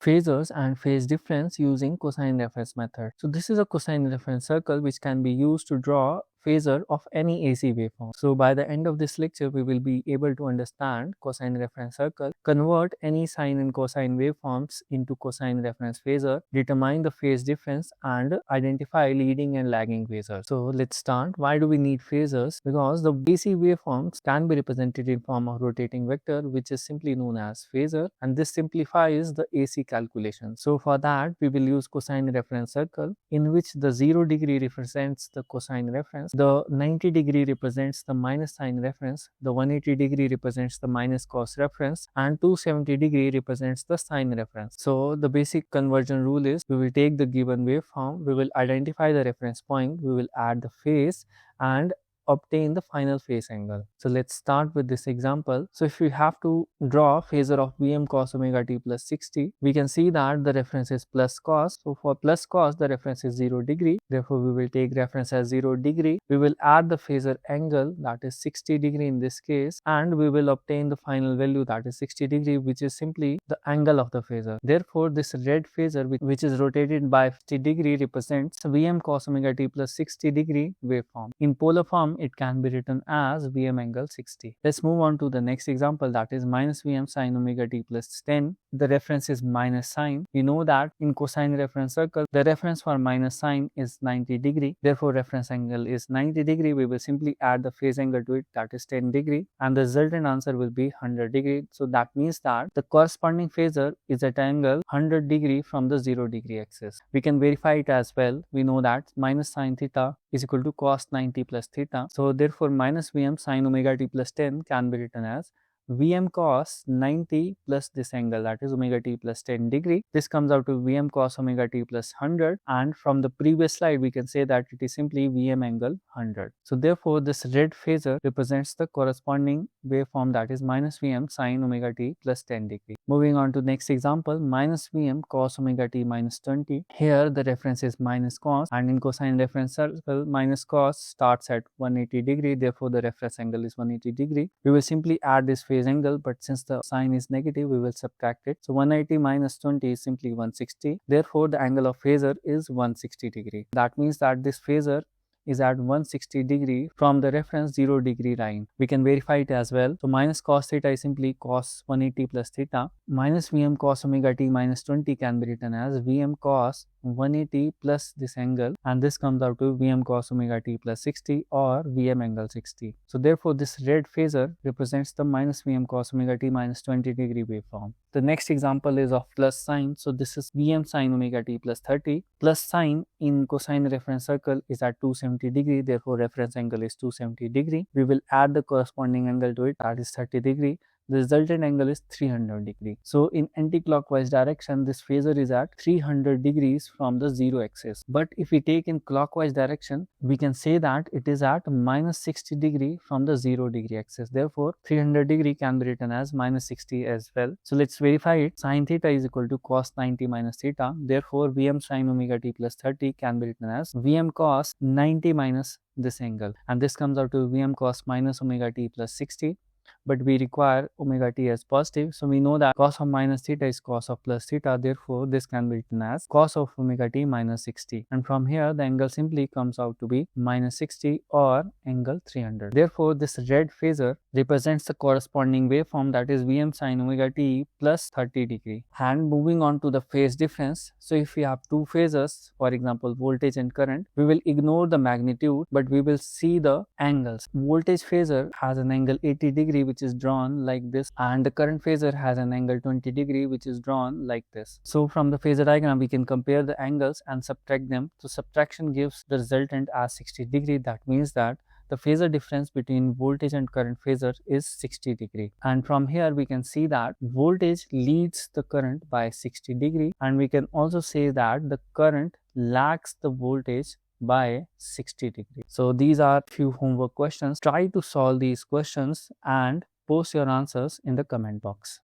phasors and phase difference using cosine reference method. So this is a cosine reference circle which can be used to draw phasor of any AC waveform. So by the end of this lecture, we will be able to understand cosine reference circle, convert any sine and cosine waveforms into cosine reference phasor, determine the phase difference, and identify leading and lagging phasors. So let's start. Why do we need phasors? Because the AC waveforms can be represented in form of rotating vector, which is simply known as phasor, and this simplifies the AC calculation. So for that, we will use cosine reference circle, in which the 0 degree represents the cosine reference, the 90 degree represents the minus sine reference, the 180 degree represents the minus cos reference, and 270 degree represents the sine reference. So the basic conversion rule is, we will take the given waveform, we will identify the reference point, we will add the phase and obtain the final phase angle. So let's start with this example. So if we have to draw phasor of Vm cos omega t plus 60, we can see that the reference is plus cos. So for plus cos, the reference is 0 degree. Therefore, we will take reference as 0 degree. We will add the phasor angle, that is 60 degree in this case, and we will obtain the final value, that is 60 degree, which is simply the angle of the phasor. Therefore, this red phasor which is rotated by 50 degree represents Vm cos omega t plus 60 degree waveform. In polar form, it can be written as Vm angle 60. Let's move on to the next example, that is minus Vm sin omega t plus 10. The reference is minus sine. We know that in cosine reference circle, the reference for minus sine is 90 degree. Therefore, reference angle is 90 degree. We will simply add the phase angle to it, that is 10 degree, and the resultant answer will be 100 degree. So that means that the corresponding phasor is at angle 100 degree from the 0 degree axis. We can verify it as well. We know that minus sine theta is equal to cos 90 plus theta. So therefore, minus Vm sin omega t plus 10 can be written as Vm cos 90 plus this angle, that is omega t plus 10 degree. This comes out to Vm cos omega t plus 100, and from the previous slide we can say that it is simply Vm angle 100. So therefore, this red phasor represents the corresponding waveform, that is minus Vm sin omega t plus 10 degree. Moving on to next example, minus Vm cos omega t minus 20. Here the reference is minus cos, and in cosine reference circle, minus cos starts at 180 degree. Therefore, the reference angle is 180 degree. We will simply add this phase angle, but since the sign is negative, we will subtract it. So 180 minus 20 is simply 160. Therefore, the angle of phasor is 160 degree. That means that this phasor is at 160 degree from the reference 0 degree line. We can verify it as well. So minus cos theta is simply cos 180 plus theta. Minus Vm cos omega t minus 20 can be written as Vm cos 180 plus this angle, and this comes out to Vm cos omega t plus 60 or Vm angle 60. So therefore, this red phasor represents the minus Vm cos omega t minus 20 degree waveform. The next example is of plus sign. So this is Vm sin omega t plus 30. Plus sign in cosine reference circle is at 270 degree. Therefore, reference angle is 270 degree. We will add the corresponding angle to it, that is 30 degree. The resultant angle is 300 degree. So in anti-clockwise direction, this phasor is at 300 degrees from the 0 axis. But if we take in clockwise direction, we can say that it is at minus 60 degree from the 0 degree axis. Therefore, 300 degree can be written as minus 60 as well. So let's verify it. Sin theta is equal to cos 90 minus theta. Therefore, Vm sin omega t plus 30 can be written as Vm cos 90 minus this angle, and this comes out to Vm cos minus omega t plus 60. But we require omega t as positive, so we know that cos of minus theta is cos of plus theta. Therefore, this can be written as cos of omega t minus 60, and from here the angle simply comes out to be minus 60 or angle 300. Therefore, this red phasor represents the corresponding waveform, that is Vm sin omega t plus 30 degree. And moving on to the phase difference. So if we have two phasors, for example voltage and current, we will ignore the magnitude, but we will see the angles. Voltage phasor has an angle 80 degree which is drawn like this, and the current phasor has an angle 20 degree which is drawn like this. So from the phasor diagram we can compare the angles and subtract them. So subtraction gives the resultant as 60 degree. That means that the phasor difference between voltage and current phasor is 60 degree. And from here we can see that voltage leads the current by 60 degree, and we can also say that the current lags the voltage by 60 degree. So these are few homework questions. Try to solve these questions and post your answers in the comment box.